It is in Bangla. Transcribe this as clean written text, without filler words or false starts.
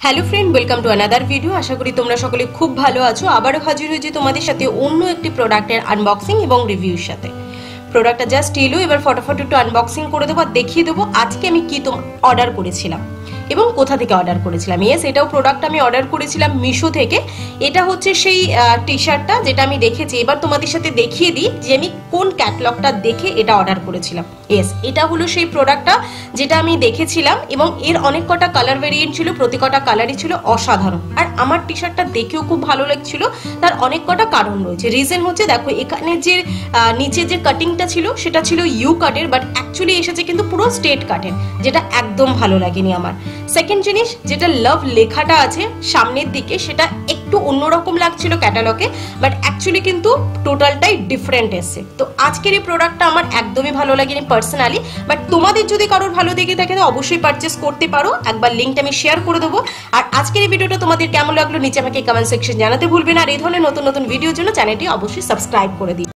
Hello friend, welcome to another video. আশা করি তোমরা সকলে খুব ভালো আছো। আবারও হাজির হয়েছি তোমাদের সাথে অন্য একটি প্রোডাক্টের আনবক্সিং এবং রিভিউর সাথে। প্রোডাক্টটা জাস্ট এলো, এবার ফটাফট একটু আনবক্সিং করে দেবো আর দেখিয়ে দেবো আজকে আমি কি অর্ডার করেছিলাম এবং কোথা থেকে অর্ডার করেছিলাম। ইয়েস, এটাও প্রোডাক্ট আমি অর্ডার করেছিলাম মিশো থেকে। এটা হচ্ছে সেই টি শার্টটা যেটা আমি দেখেছি। এবার তোমাদের সাথে দেখিয়ে দিই যে আমি কোন ক্যাটালগটা দেখে এটা অর্ডার করেছিলাম। ইয়েস, এটা হলো সেই প্রোডাক্টটা যেটা আমি দেখেছিলাম এবং এর অনেক কটা কালার ভেরিয়েন্ট ছিল, প্রতি কটা কালারই ছিল অসাধারণ। আর আমার টি শার্টটা দেখেও খুব ভালো লাগছিল। তার অনেক কটা কারণ রয়েছে। রিজন হচ্ছে, দেখো এখানে যে নিচে যে কাটিংটা ছিল সেটা ছিল ইউ কাটের, বাট অ্যাকচুয়ালি এসেছে কিন্তু পুরো স্ট্রেট কাটের, যেটা একদম ভালো লাগেনি আমার। সেকেন্ড জিনিস, যেটা লাভ লেখাটা আছে সামনের দিকে, সেটা একটু অন্যরকম লাগছিল ক্যাটালগে, বাট অ্যাকচুয়ালি কিন্তু টোটালটাই ডিফারেন্ট এসছে। তো আজকের এই প্রোডাক্টটা আমার একদমই ভালো লাগেনি পার্সোনালি, বাট তোমাদের যদি কারোর ভালো দেখে থাকে তো অবশ্যই পারচেস করতে পারো। একবার লিঙ্কটা আমি শেয়ার করে দেবো। আর আজকের এই ভিডিওটা তোমাদের কেমন লাগলো নিচে আমাকে কমেন্ট সেকশন জানাতে ভুলবে না। আর এই ধরনের নতুন নতুন ভিডিওর জন্য চ্যানেলটি অবশ্যই সাবস্ক্রাইব করে দিই।